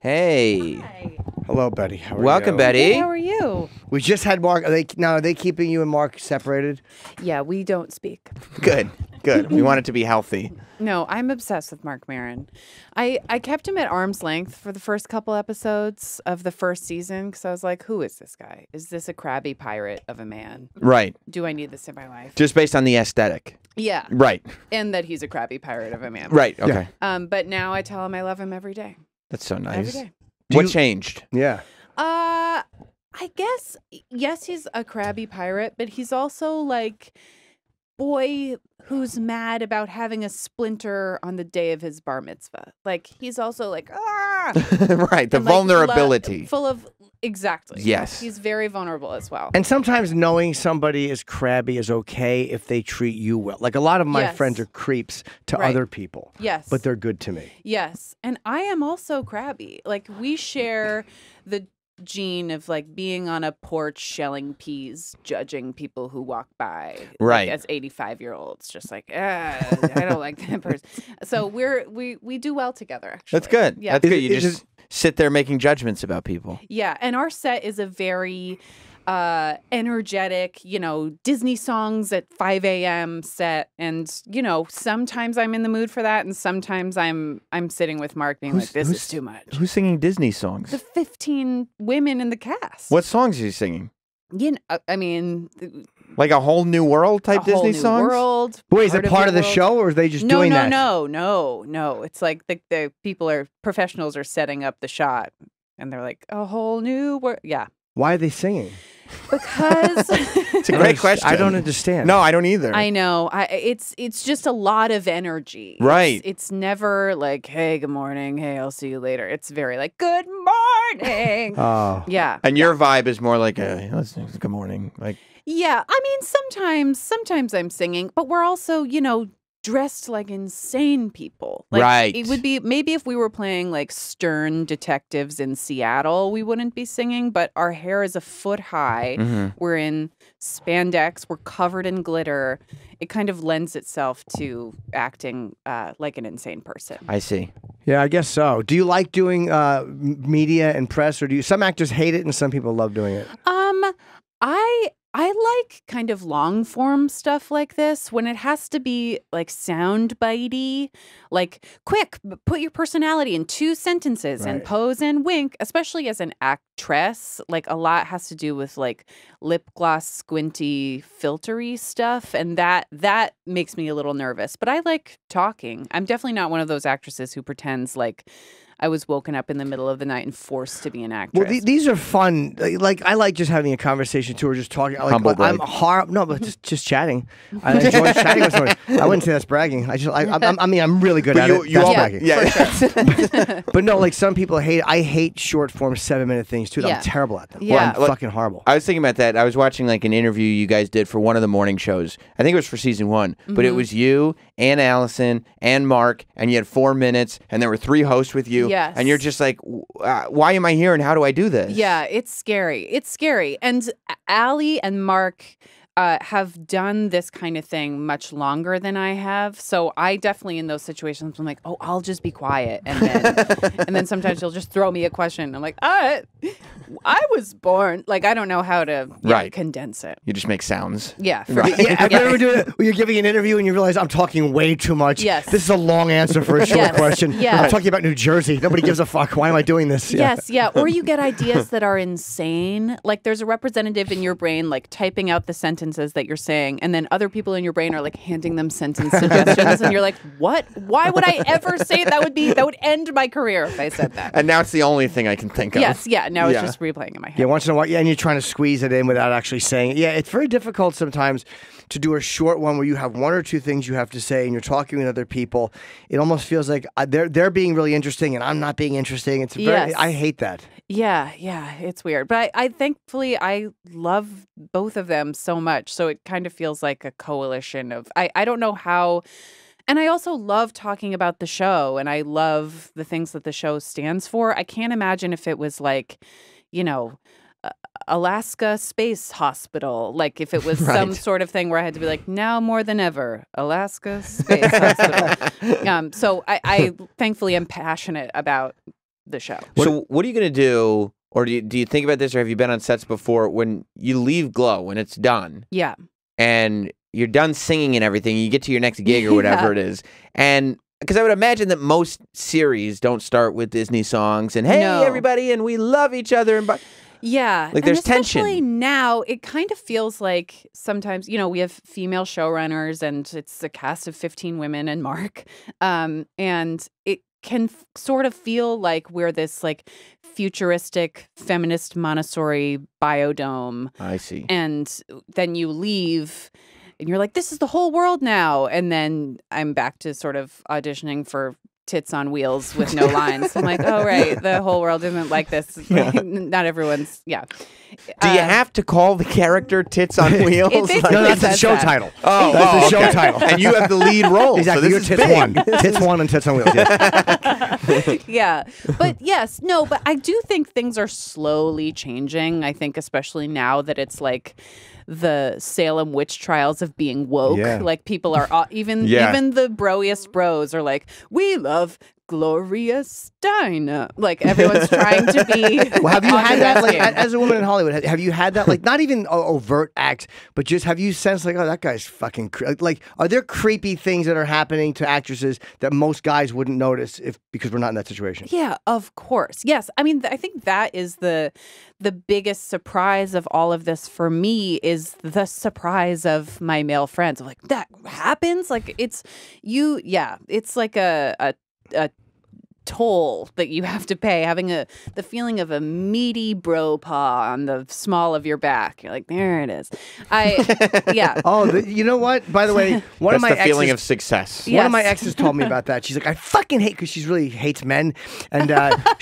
Hey. Hi. Hello, Betty. How are Welcome, you? Betty. Hey, how are you? We just had Mark. Are they keeping you and Mark separated? Yeah, we don't speak. Good. Good. We want it to be healthy. No, I'm obsessed with Mark Maron. I kept him at arm's length for the first couple episodes of the first season because I was like, who is this guy? Is this a crabby pirate of a man? Right. Do I need this in my life? Just based on the aesthetic. Yeah. Right. And that he's a crabby pirate of a man. Right. Okay. But now I tell him I love him every day. That's so nice. Every day. What changed? Yeah. I guess, yes, he's a crabby pirate, but he's also like boy who's mad about having a splinter on the day of his bar mitzvah. Like, he's also like, Right. The and, like, vulnerability. full of, exactly. Yes. He's very vulnerable as well. And sometimes knowing somebody is crabby is okay if they treat you well. Like a lot of my Yes. friends are creeps to Right. other people. Yes. But they're good to me. Yes. And I am also crabby. Like, we share the gene of like being on a porch shelling peas, judging people who walk by, Right. Like, as 85-year-olds, just like, I don't like that person. So we do well together. Actually, That's good. Yeah, That's good. You Is it- just sit there making judgments about people. yeah. And our set is a very energetic, Disney songs at 5 a.m. set, and sometimes I'm in the mood for that, and sometimes I'm sitting with Mark being like, this is too much. Who's singing Disney songs? The 15 women in the cast. What songs are you singing? I mean, Like a whole new world type a Disney whole new songs? world. Wait, is it part your of the world. show or are they just No, doing no, that? no. It's like the professionals are setting up the shot, and they're like, a whole new world. Yeah, Why are they singing? because It's a great question. I don't understand. No, I don't either. I know. It's just a lot of energy. Right. It's never like, hey, good morning. Hey, I'll see you later. It's very like, good morning. Oh. Yeah. And your vibe is more like good morning. Like Yeah, I mean, sometimes I'm singing, but we're also, dressed like insane people. Like, Right. It would be maybe if we were playing like stern detectives in Seattle, we wouldn't be singing, but our hair is a foot high. Mhm. We're in spandex. We're covered in glitter. It kind of lends itself to acting like an insane person. I see. Yeah, I guess so. Do you like doing media and press, or do you? Some actors hate it and some people love doing it. I like kind of long form stuff like this when it has to be like sound bitey, like quick, put your personality in 2 sentences and Right. pose and wink, especially as an actress. Like a lot has to do with like lip gloss, squinty, filtery stuff. And that makes me a little nervous, but I like talking. I'm definitely not one of those actresses who pretends like I was woken up in the middle of the night and forced to be an actress. Well, these are fun. Like I like just having a conversation too, or just talking. Like, Humble I'm brag. No, but just chatting. I enjoy chatting with somebody. I wouldn't say that's bragging. I mean, I'm really good But at it. you That's all, bragging. yeah. But no, like some people hate. I hate short form 7-minute things too. Yeah. I'm terrible at them. Yeah. I'm fucking horrible. I was thinking about that. I was watching like an interview you guys did for one of the morning shows. I think it was for season 1, but it was you and Allison and Mark, and you had 4 minutes, and there were 3 hosts with you. Yes. And you're just like, why am I here and how do I do this? Yeah, it's scary. It's scary. And Allie and Mark have done this kind of thing much longer than I have. So I definitely, in those situations, I'm like, oh, I'll just be quiet. And then sometimes you'll just throw me a question. I'm like, I was born. Like, I don't know how to Right. condense it. You just make sounds. Yeah. For Right. sure. Yeah, have you ever done it where you're giving an interview and you realize I'm talking way too much? Yes. This is a long answer for a short Yes. question. Yeah. I'm talking about New Jersey. Nobody gives a fuck. Why am I doing this? Yeah. Yes, yeah. Or you get ideas that are insane. Like there's a representative in your brain like typing out the sentences that you're saying, and then other people in your brain are like handing them sentence suggestions, and you're like, what? Why would I ever say that would end my career if I said that? And now it's the only thing I can think of. Yes, yeah. Now it's Yeah. just replaying in my head. Yeah, once in a while, yeah, and you're trying to squeeze it in without actually saying it. Yeah, it's very difficult sometimes to do a short one where you have 1 or 2 things you have to say and you're talking with other people. It almost feels like they're being really interesting and I'm not being interesting. It's very, Yes. I hate that. Yeah, it's weird. But I thankfully I love both of them so much. So it kind of feels like a coalition of I don't know how. And I also love talking about the show, and I love the things that the show stands for. I can't imagine if it was like, Alaska Space Hospital, like if it was some Right. sort of thing where I had to be like, now more than ever, Alaska Space Hospital. So I thankfully am passionate about the show. So what are you going to do, or do you think about this, or have you been on sets before, when you leave Glow, when it's done, Yeah. and you're done singing and everything, you get to your next gig or whatever it is, and because I would imagine that most series don't start with Disney songs and, hey, No. everybody, and we love each other, and Yeah. Like, there's and especially tension. now, it kind of feels like sometimes, we have female showrunners and it's a cast of 15 women and Mark. And it can sort of feel like we're this like futuristic feminist Montessori biodome. I see. And then you leave and you're like, this is the whole world now. And then I'm back to sort of auditioning for Tits on Wheels with no lines. I'm like, oh, right. The whole world isn't like this. Not everyone's, Do you have to call the character Tits on Wheels? No, that's the show title. Oh, that's the okay. show title. And you have the lead role. Exactly. So You're this is Tits big. 1. Tits 1 and Tits on Wheels. Yes. Yeah. But yes, no, but I do think things are slowly changing. I think especially now that it's like the Salem witch trials of being woke. Yeah. Like people are even the broiest bros are like, we love Gloria Steinem. Like everyone's trying to be. Well, have you had that, like, Kardashian. as a woman in Hollywood, have you had that, like, not even overt act, but just have you sensed, like, oh, that guy's fucking, like, are there creepy things that are happening to actresses that most guys wouldn't notice because we're not in that situation? Yeah, of course. Yes. I mean, I think that is the biggest surprise of all of this for me is the surprise of my male friends. I'm like, that happens? Like it's like a toll that you have to pay, having the feeling of a meaty bro paw on the small of your back. You're like, there it is. Oh, you know what? By the way, one That's of my the feeling exes, of success. one of my exes told me about that. She's like, I fucking hate, because she really hates men, and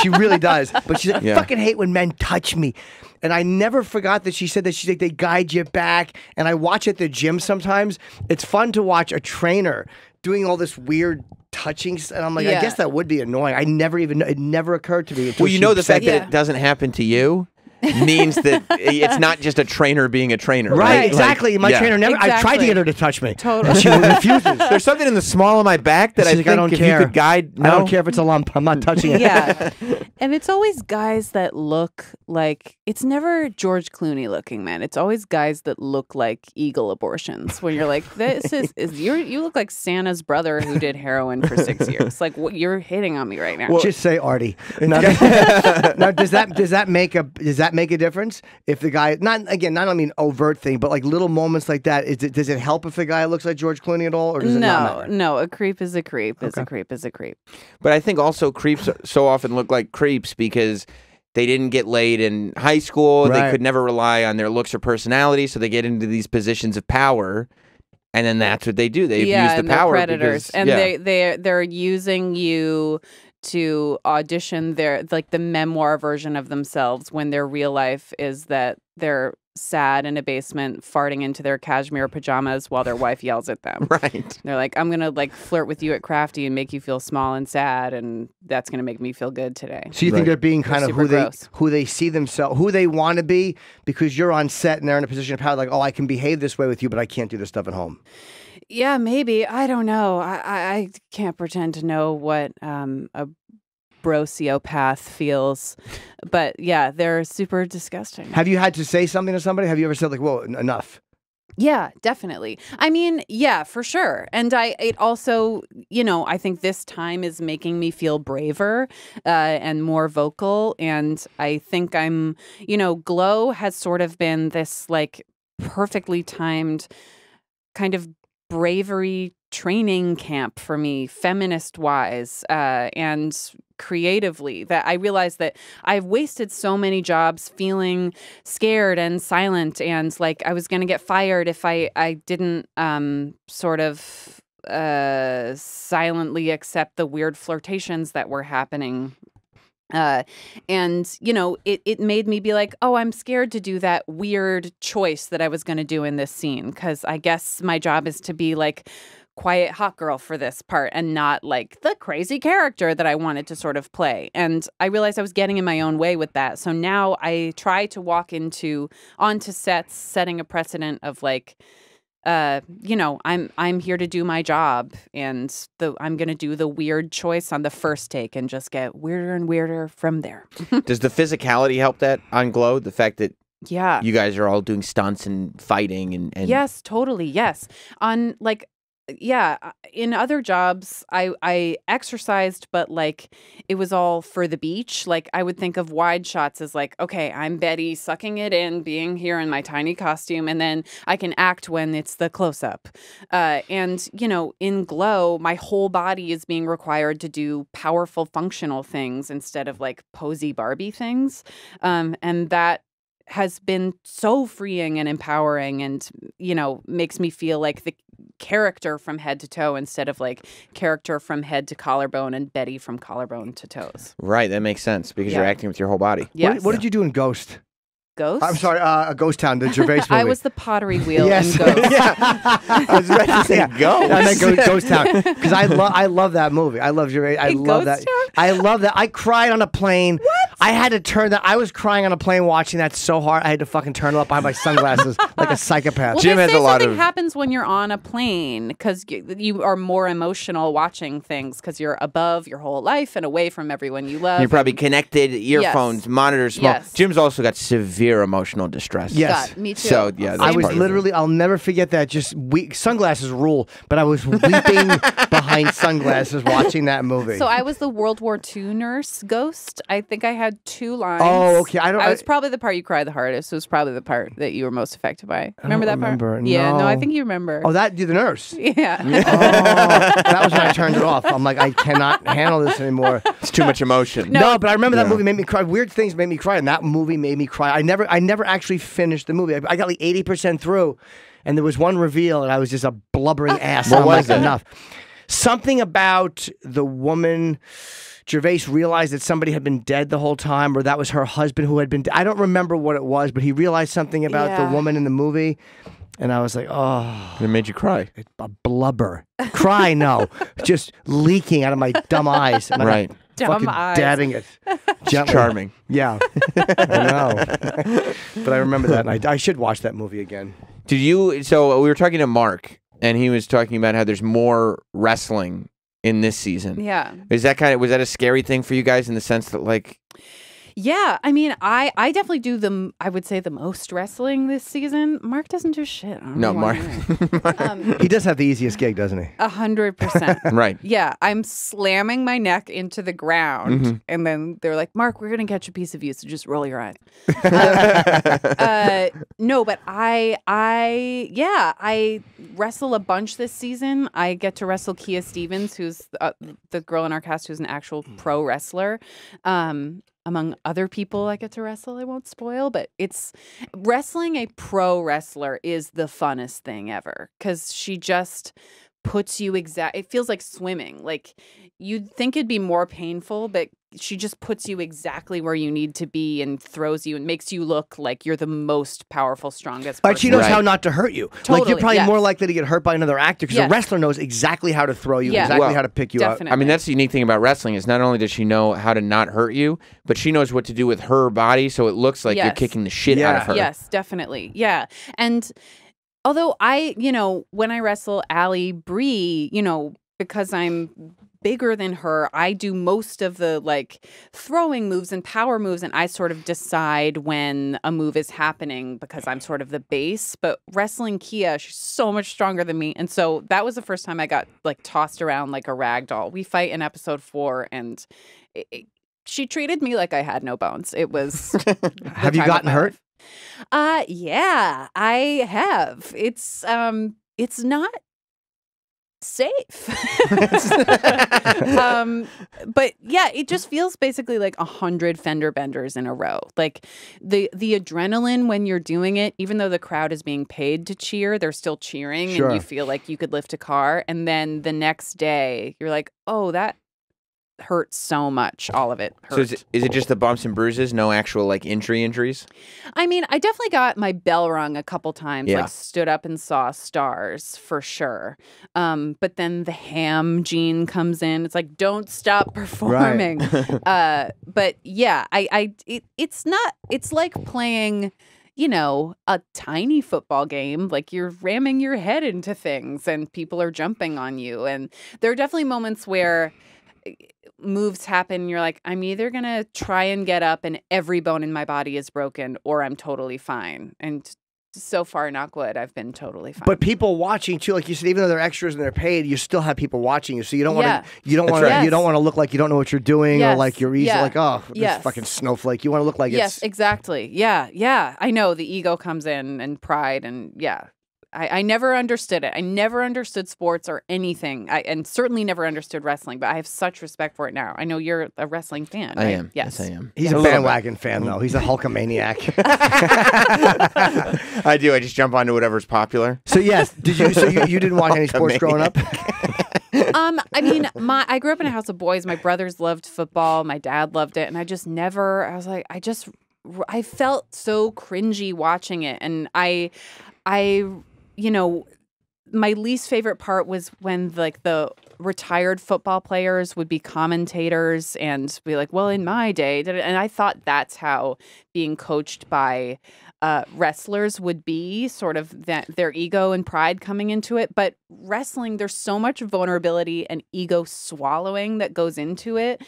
she really does. But she's like, I fucking hate when men touch me. And I never forgot that she said that. She's like, they guide you back. And I watch at the gym sometimes. It's fun to watch a trainer doing all this weird touching, and I'm like, I guess that would be annoying. It never occurred to me. Well, you know, the fact that it doesn't happen to you means that it's not just a trainer being a trainer. Right, Like, exactly. My trainer never. I tried to get her to touch me. Totally. She refuses. There's something in the small of my back that She's I like, think I don't if care. you could guide. No, I don't care if it's a lump. I'm not touching it. Yeah. And it's always guys that look like, it's never George Clooney looking men. It's always guys that look like eagle abortions. When you're like, this is you look like Santa's brother who did heroin for 6 years. Like, what, you're hitting on me right now. Well, just say Artie. Now, does that make a difference if the guy, not I mean overt thing, but like little moments like that? Does it help if the guy looks like George Clooney at all, or does it not matter? No, a creep is a creep. Is a creep is a creep. But I think also creeps so often look like creeps because they didn't get laid in high school. Right. They could never rely on their looks or personality, so they get into these positions of power, and then that's what they do. They abuse the and power. they're predators, because, and they're using you to audition their, like, the memoir version of themselves when their real life is that they're sad in a basement farting into their cashmere pajamas while their wife yells at them. Right. They're like, I'm gonna like flirt with you at Crafty and make you feel small and sad, and that's gonna make me feel good today. So you think they're being kind of super gross. who they see themselves, who they want to be, because you're on set and they're in a position of power, like, oh, I can behave this way with you, but I can't do this stuff at home. Yeah, maybe. I don't know. I can't pretend to know what a brociopath feels, but yeah, they're super disgusting. Have you had to say something to somebody? Have you ever said, like, whoa, enough? Yeah, definitely. I mean, yeah, for sure. And it also, I think this time is making me feel braver and more vocal. And I think I'm, Glow has sort of been this like perfectly timed kind of bravery training camp for me, feminist wise, and creatively, that I realized that I've wasted so many jobs feeling scared and silent, and like I was going to get fired if I didn't sort of silently accept the weird flirtations that were happening. And it made me be like, oh, I'm scared to do that weird choice that I was going to do in this scene, because I guess my job is to be like quiet hot girl for this part and not like the crazy character that I wanted to sort of play. And I realized I was getting in my own way with that. So now I try to walk onto sets setting a precedent of like you know, I'm here to do my job, and I'm going to do the weird choice on the first take and just get weirder and weirder from there. Does the physicality help that on Glow? The fact that Yeah. you guys are all doing stunts and fighting and Yes, totally. Yes. On like, yeah, in other jobs, I exercised, but like it was all for the beach. Like I would think of wide shots as like, okay, I'm Betty sucking it in, being here in my tiny costume, and then I can act when it's the close up. And you know, in Glow, my whole body is being required to do powerful, functional things instead of like posy Barbie things, and that has been so freeing and empowering, and you know, makes me feel like the character from head to toe instead of like character from head to collarbone and Betty from collarbone to toes. Right, that makes sense because you're acting with your whole body. Yes. What did you do in Ghost? Ghost? I'm sorry, a Ghost Town, the Gervais movie. I was the pottery wheel Yes. in Ghost. Yeah. I was about to say Ghost. I meant Ghost Town because I love that movie. I love Gervais. I In love Ghost that. Town? I love that. I cried on a plane. What? I had to turn that. I was crying on a plane watching that so hard. I had to fucking turn it up behind my sunglasses like a psychopath. Well, Jim they has say a lot something of- happens when you're on a plane because you are more emotional watching things because you're above your whole life and away from everyone you love. You're probably connected, earphones, monitors, small. Yes. Jim's also got severe emotional distress. Yes. God, me too. So yeah, that's I was part of it. literally, I'll never forget that. Just sunglasses rule, but I was weeping behind sunglasses watching that movie. So I was the World War II nurse Ghost. I think I had 2 lines. Oh, okay. I was probably the part you cried the hardest. It was probably the part that you were most affected by. Remember that remember. part? Yeah, no, I No. think you remember. Oh, that you're the nurse. Yeah. Oh, that was when I turned it off. I'm like, I cannot handle this anymore. It's too much emotion. No, but I remember that Yeah. movie made me cry. Weird things made me cry, and that movie made me cry. I never actually finished the movie. I got like 80% through, and there was one reveal, and I was just a blubbering ass. What I'm was like, it? enough. Something about the woman. Gervais realized that somebody had been dead the whole time, or that was her husband who had been. I don't remember what it was, but he realized something about Yeah. the woman in the movie, and I was like, oh. It made you cry. A blubber. Cry, no. Just leaking out of my dumb eyes. And I'm Right. Dumb fucking eyes. dabbing it. Gently. Charming. Yeah. I know. But I remember that, and I should watch that movie again. Did you? So we were talking to Mark, and he was talking about how there's more wrestling in this season. Yeah. Was that a scary thing for you guys in the sense that like? Yeah, I mean, I definitely do I would say the most wrestling this season. Mark doesn't do shit. I don't No, know why Mark. either. He does have the easiest gig, doesn't he? 100%. Right. Yeah, I'm slamming my neck into the ground, Mm-hmm. and then they're like, "Mark, we're gonna catch a piece of you, so just roll your eyes." No, but I wrestle a bunch this season. I get to wrestle Kia Stevens, who's the girl in our cast who's an actual pro wrestler. Among other people I get to wrestle, I won't spoil, but it's wrestling a pro wrestler is the funnest thing ever because she just puts you it feels like swimming. Like you'd think it'd be more painful, but she just puts you exactly where you need to be and throws you and makes you look like you're the most powerful, strongest person. But she knows Right. how not to hurt you. Like Totally, you're probably yes. more likely to get hurt by another actor because Yes. a wrestler knows exactly how to throw you, Yeah. exactly Well, how to pick you up. Definitely. I mean, that's the unique thing about wrestling is not only does she know how to not hurt you, but she knows what to do with her body, so it looks like you're Yes. kicking the shit out of her. Yes, definitely. Yeah. And although when I wrestle Allie Bree, because I'm bigger than her, I do most of the like throwing moves and power moves, and I sort of decide when a move is happening because I'm sort of the base. But wrestling Kia, she's so much stronger than me, and so that was the first time I got like tossed around like a rag doll. We fight in episode 4, and she treated me like I had no bones. It was. Have you gotten hurt? Yeah, I have. It's not safe. But yeah, it just feels basically like 100 fender benders in a row. Like the adrenaline when you're doing it, even though the crowd is being paid to cheer, they're still cheering Sure. and you feel like you could lift a car. And then the next day you're like, oh, that hurt so much. All of it hurt. So is it just the bumps and bruises? No actual like injuries? I mean, I definitely got my bell rung a couple times, Yeah. like stood up and saw stars for sure. But then the ham gene comes in. It's like, don't stop performing. But yeah, it's like playing, you know, a tiny football game, like you're ramming your head into things and people are jumping on you. And there are definitely moments where moves happen and you're like, I'm either going to try and get up and every bone in my body is broken or I'm totally fine. And so far, knock wood, I've been totally fine. But people watching too, like you said, even though they're extras and they're paid, you still have people watching you. So you don't want to, you don't want to look like you don't know what you're doing or like you're easy, like, oh, this fucking snowflake. You want to look like yes, exactly. Yeah. I know the ego comes in and pride and I never understood it. I never understood sports or anything. And certainly never understood wrestling, but I have such respect for it now. I know you're a wrestling fan, right? I am. Yes, I am. He's a bandwagon fan, though. He's a Hulkamaniac. I do. I just jump onto whatever's popular. So, yes. Did you? So you didn't watch any sports growing up? I mean, I grew up in a house of boys. My brothers loved football. My dad loved it. And I just never, I was like, I felt so cringy watching it. And I you know, my least favorite part was when like the retired football players would be commentators and be like, well, in my day, and I thought that's how being coached by wrestlers would be, sort of their ego and pride coming into it. But wrestling, there's so much vulnerability and ego swallowing that goes into it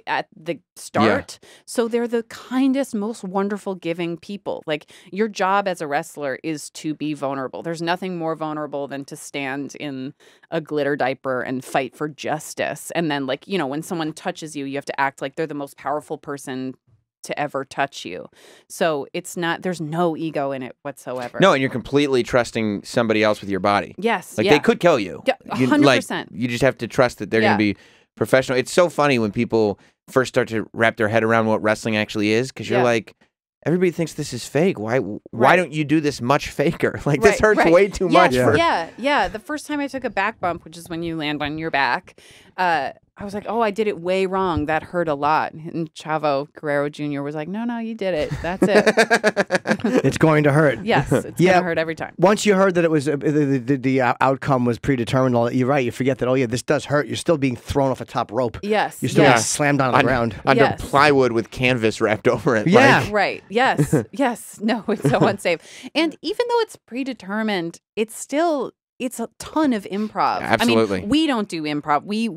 at the start. Yeah. So they're the kindest, most wonderful, giving people. Like, your job as a wrestler is to be vulnerable. There's nothing more vulnerable than to stand in a glitter diaper and fight for justice. And then, like, you know, when someone touches you, you have to act like they're the most powerful person to ever touch you. So it's not, there's no ego in it whatsoever. No, and you're completely trusting somebody else with your body. Yes. Like, they could kill you. Yeah, 100%. You just have to trust that they're going to be professional. It's so funny when people first start to wrap their head around what wrestling actually is, because you're like, everybody thinks this is fake. Why don't you do this much faker? Like, this hurts way too much. Yeah. The first time I took a back bump, which is when you land on your back, I was like, oh, I did it way wrong. That hurt a lot. And Chavo Guerrero Jr. was like, no, you did it. That's it. It's going to hurt. Yes, it's going to hurt every time. Once you heard that it was the outcome was predetermined, you're right. You forget that, oh, yeah, this does hurt. You're still being thrown off a top rope. Yes. You're still being slammed on the ground. Under plywood with canvas wrapped over it. Yeah. Right. Yes. No, it's so unsafe. And even though it's predetermined, it's a ton of improv. Absolutely. I mean, we don't do improv. We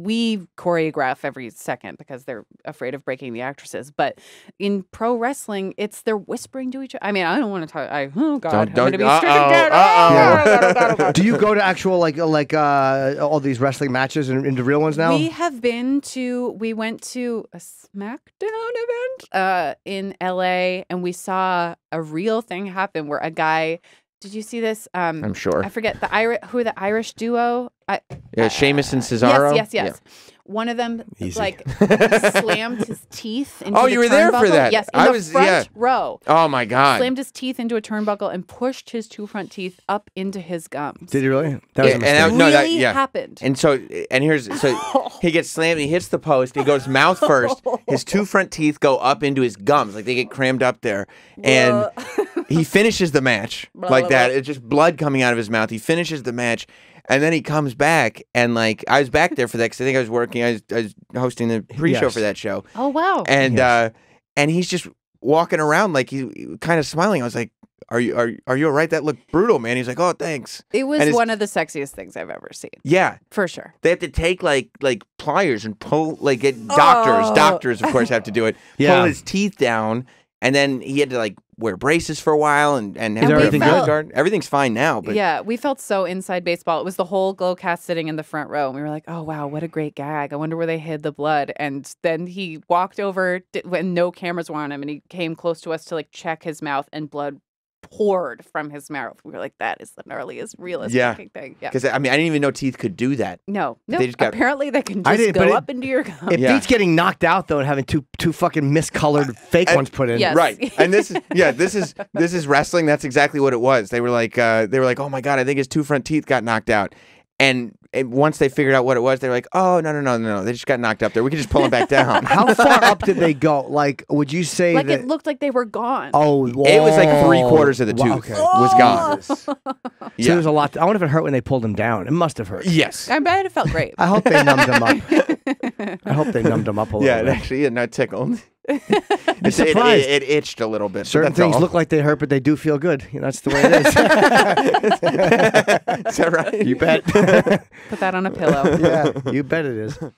choreograph every second because they're afraid of breaking the actresses. But in pro wrestling, they're whispering to each other. I mean, I don't want to talk. Oh God, I'm going to be stricken down. Do you go to actual like all these wrestling matches and into real ones now? We went to a SmackDown event in LA, and we saw a real thing happen where a guy. Did you see this? I'm sure. I forget the Irish duo. Sheamus and Cesaro. Yes. Yeah. One of them slammed his teeth into the you were there for that. Yes, in the front row. Oh my God! Slammed his teeth into a turnbuckle and pushed his two front teeth up into his gums. Did he really? That was really happened. And so he gets slammed. He hits the post. He goes mouth first. His two front teeth go up into his gums, like they get crammed up there, and he finishes the match like that. It's just blood coming out of his mouth. He finishes the match. And then he comes back, and like I was back there for that because I think I was working. I was hosting the pre-show for that show. Oh wow! And and he's just walking around like he kind of smiling. I was like, "Are you all right? That looked brutal, man." He's like, "Oh, thanks." It was one of the sexiest things I've ever seen. Yeah, for sure. They have to take like pliers and pull get doctors. Doctors, of course, have to do it. Pull his teeth down, and then he had to like wear braces for a while and have everything good? Everything's fine now. But yeah, we felt so inside baseball. It was the whole Glowcast sitting in the front row, and we were like, "Oh wow, what a great gag! I wonder where they hid the blood." And then he walked over when no cameras were on him, and he came close to us to like check his mouth, and blood poured from his mouth. We were like, "That is the gnarliest, realest looking thing." Yeah, because I mean, I didn't even know teeth could do that. No. Apparently, they can just go up into your gums. It beats getting knocked out though, and having two fucking miscolored fake ones put in. Yes. Right, and this is wrestling. That's exactly what it was. They were like, "Oh my God, I think his two front teeth got knocked out." And once they figured out what it was, they were like, "Oh no! They just got knocked up there. We could just pull them back down." How far up did they go? Like, would you say like it looked like they were gone? Oh, it was like 3/4 of the tooth was gone. So there was a lot. I wonder if it hurt when they pulled him down. It must have hurt. Yes, I bet it felt great. I hope they numbed him up. I hope they numbed him up a little bit. Yeah, actually, not tickled. surprised. It itched a little bit. Certain things look like they hurt, but they do feel good. That's the way it is. Is that right? You bet. Put that on a pillow. Yeah, you bet it is.